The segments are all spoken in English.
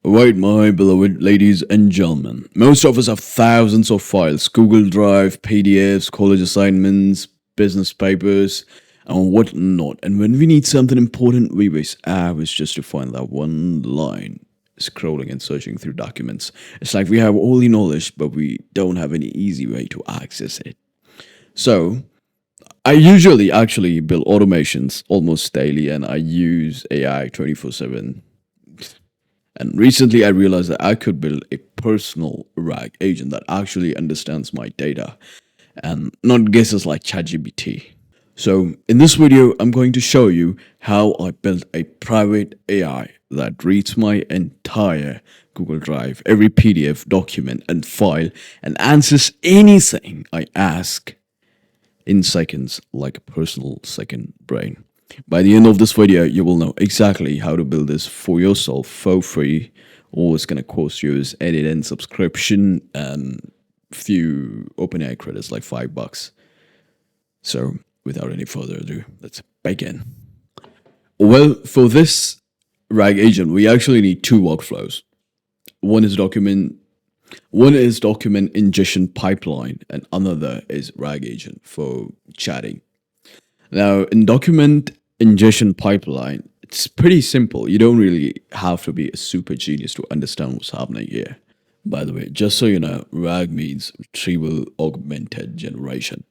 Right, my beloved ladies and gentlemen. Most of us have thousands of files: Google Drive, PDFs, college assignments, business papers, and whatnot. And when we need something important, we waste hours just to find that one line, scrolling and searching through documents. It's like we have all the knowledge, but we don't have any easy way to access it. So, I usually actually build automations almost daily, and I use AI 24/7. And recently I realized that I could build a personal RAG agent that actually understands my data and not guesses like ChatGPT. So in this video, I'm going to show you how I built a private AI that reads my entire Google Drive, every PDF document and file, and answers anything I ask in seconds like a personal second brain. By the end of this video, you will know exactly how to build this for yourself for free. All it's going to cost you is edit and subscription and few OpenAI credits like $5. So without any further ado, let's begin. Well, for this RAG agent, we actually need two workflows. One is document ingestion pipeline, and another is RAG agent for chatting. Now, in document ingestion pipeline, it's pretty simple. You don't really have to be a super genius to understand what's happening here. By the way, just so you know, RAG means Retrieval-Augmented Generation.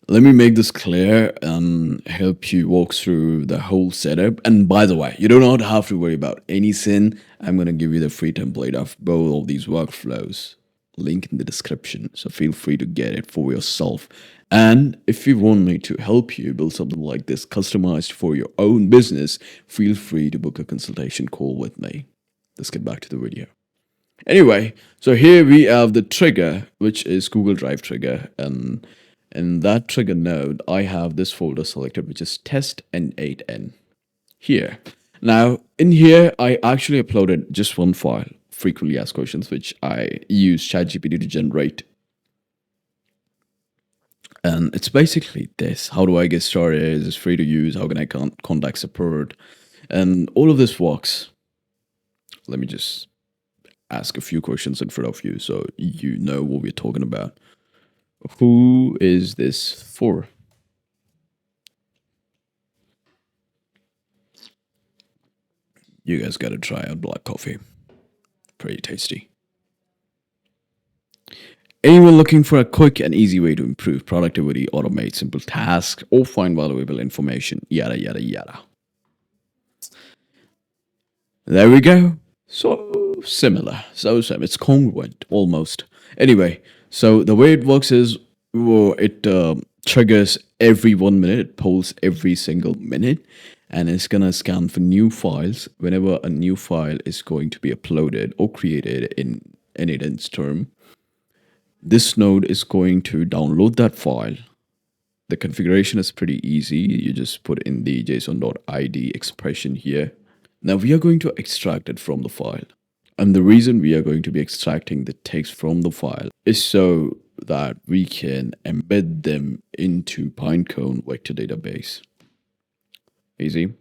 Let me make this clear and help you walk through the whole setup. And by the way, you do not have to worry about anything. I'm going to give you the free template of both of these workflows. Link in the description. So feel free to get it for yourself. And if you want me to help you build something like this customized for your own business, feel free to book a consultation call with me. Let's get back to the video. Anyway, so here we have the trigger, which is Google Drive trigger. And in that trigger node, I have this folder selected, which is test n8n here. Now, in here, I actually uploaded just one file, frequently asked questions, which I use ChatGPT to generate. And it's basically this. How do I get started? Is it free to use? How can I contact support? And all of this works. Let me just ask a few questions in front of you so you know what we're talking about. Who is this for? You guys gotta try out black coffee. Pretty tasty. Anyone looking for a quick and easy way to improve productivity, automate simple tasks, or find valuable information, yada yada yada. There we go. So similar. It's congruent almost. Anyway, so the way it works is it triggers every 1 minute. It polls every single minute, and it's gonna scan for new files whenever a new file is going to be uploaded or created in any dense term. This node is going to download that file. The configuration is pretty easy. You just put in the json.id expression here. Now we are going to extract it from the file. And the reason we are going to be extracting the text from the file is so that we can embed them into pinecone vector database. Easy.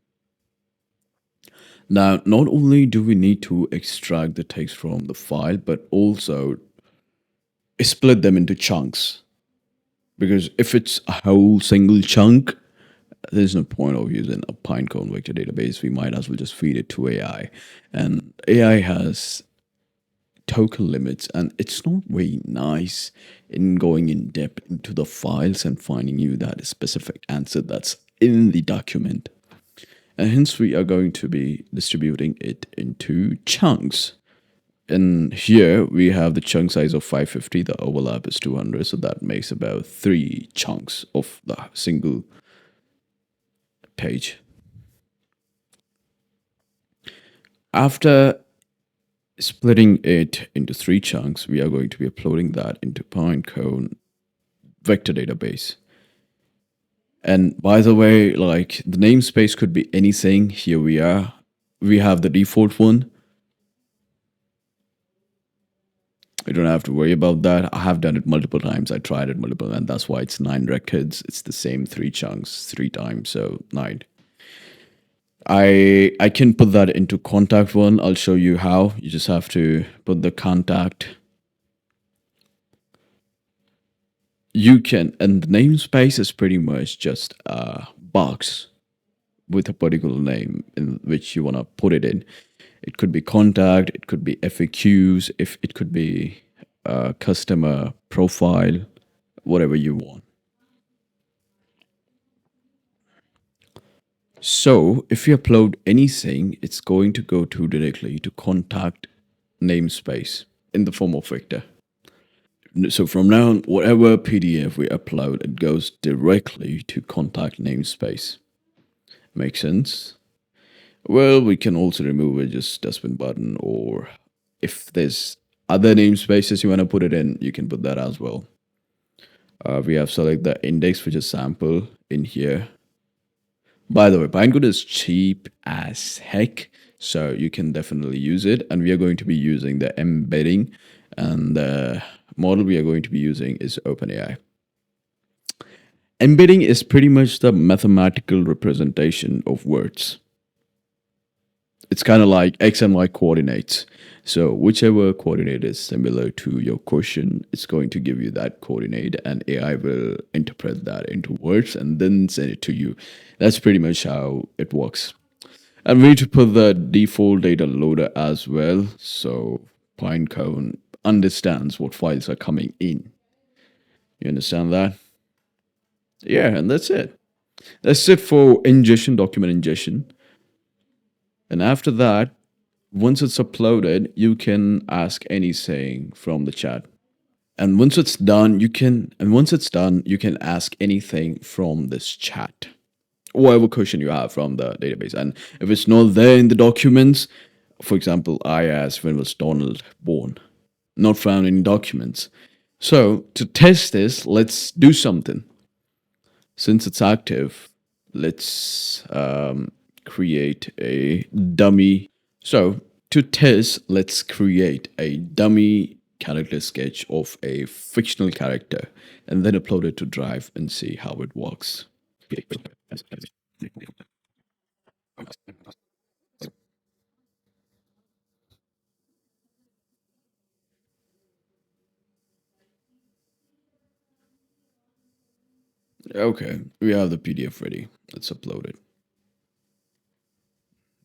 Now, not only do we need to extract the text from the file, but also split them into chunks. Because if it's a whole single chunk, there's no point of using a pinecone vector database. We might as well just feed it to AI. And AI has token limits, and it's not very nice in going in depth into the files and finding you that specific answer that's in the document. And hence we are going to be distributing it into chunks. And here we have the chunk size of 550, the overlap is 200, so that makes about 3 chunks of the single page. After splitting it into 3 chunks, we are going to be uploading that into pinecone vector database. And by the way, like, the namespace could be anything. Here we are. We have the default one. You don't have to worry about that. I have done it multiple times. I tried it multiple, and that's why it's 9 records. It's the same 3 chunks 3 times, so 9. I can put that into contact one. I'll show you how. You just have to put the contact. You can, and the namespace is pretty much just a box with a particular name in which you want to put it in. It could be contact, it could be FAQs, if it could be customer profile, whatever you want. So if you upload anything, it's going to go to directly to contact namespace in the form of vector. So from now on, whatever PDF we upload, it goes directly to contact namespace. Make sense? Well, we can also remove it, just dustbin button, or if there's other namespaces you want to put it in, you can put that as well. We have select the index, which is sample in here. By the way, pinecone is cheap as heck, so you can definitely use it. And we are going to be using the embedding, and the model we are going to be using is openai. Embedding is pretty much the mathematical representation of words. It's kind of like x and y coordinates. So whichever coordinate is similar to your question, it's going to give you that coordinate, and AI will interpret that into words and then send it to you. That's pretty much how it works. And we need to put the default data loader as well, so pinecone understands what files are coming in. You understand that? Yeah, and that's it. That's it for ingestion, document ingestion. And after that, once it's uploaded, you can ask anything from the chat. And once it's done, you can ask anything from this chat. Whatever question you have from the database. And if it's not there in the documents, for example, I asked when was Donald born, not found in documents. So to test this, let's do something. Since it's active, let's create a dummy. So to test, let's create a dummy character sketch of a fictional character and then upload it to Drive and see how it works. Okay, we have the PDF ready. Let's upload it.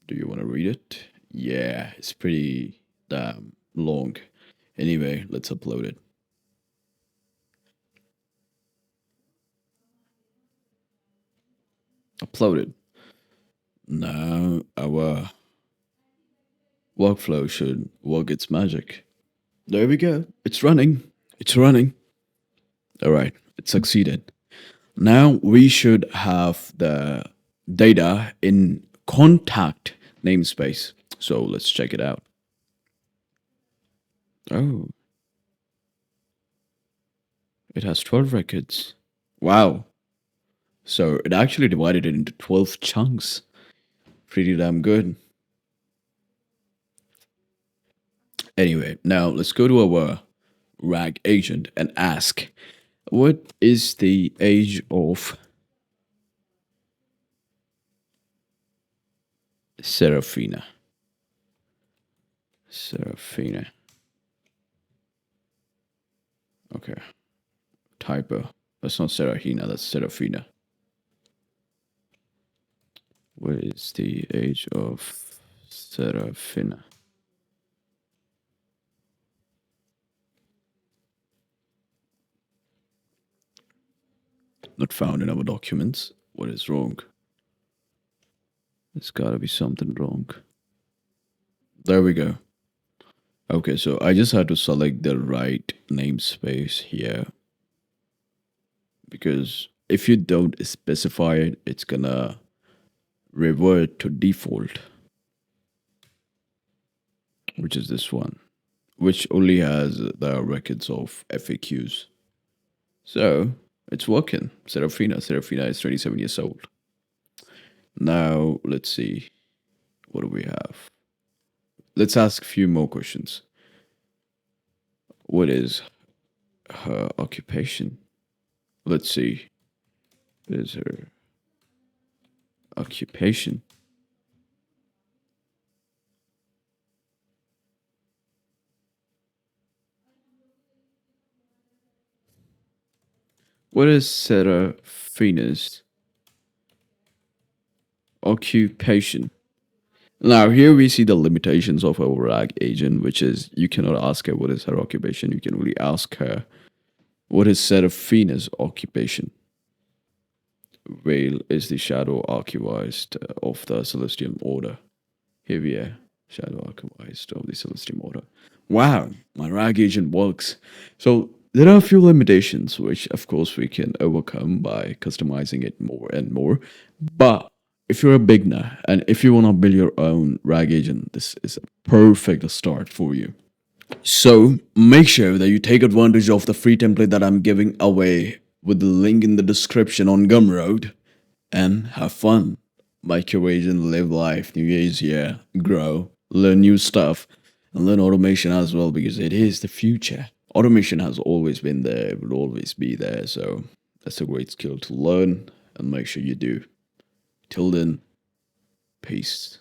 Do you want to read it? Yeah, it's pretty damn long. Anyway, let's upload it. Uploaded. Now our workflow should work its magic. There we go. It's running. It's running. All right, it succeeded. Now we should have the data in contact namespace. So let's check it out. Oh, it has 12 records. Wow. So it actually divided it into 12 chunks. Pretty damn good. Anyway, now let's go to our RAG agent and ask, what is the age of Serafina? Serafina. Okay. Typo. That's not Serafina, that's Serafina. What is the age of Serafina? Not found in our documents. What is wrong? There's gotta be something wrong. There we go. Okay, so I just had to select the right namespace here, because if you don't specify it, it's gonna revert to default, which is this one, which only has the records of FAQs. So it's working. Serafina is 27 years old. Now let's see, what do we have? Let's ask a few more questions. What is her occupation? Let's see. What is her occupation? What is Seraphinus occupation? Now here we see the limitations of our RAG agent, which is you cannot ask her what is her occupation. You can only ask her what is Seraphina's occupation. Veil is the shadow archivist of the Celestial Order. Here we are, shadow archivist of the Celestial Order. Wow, my RAG agent works. So there are a few limitations, which of course we can overcome by customizing it more and more. But if you're a beginner and if you want to build your own RAG agent, this is a perfect start for you. So make sure that you take advantage of the free template that I'm giving away with the link in the description on Gumroad and have fun. Make your agent, live life, New Year's year, grow, learn new stuff, and learn automation as well because it is the future. Automation has always been there, it will always be there, so that's a great skill to learn and make sure you do. Till then, peace.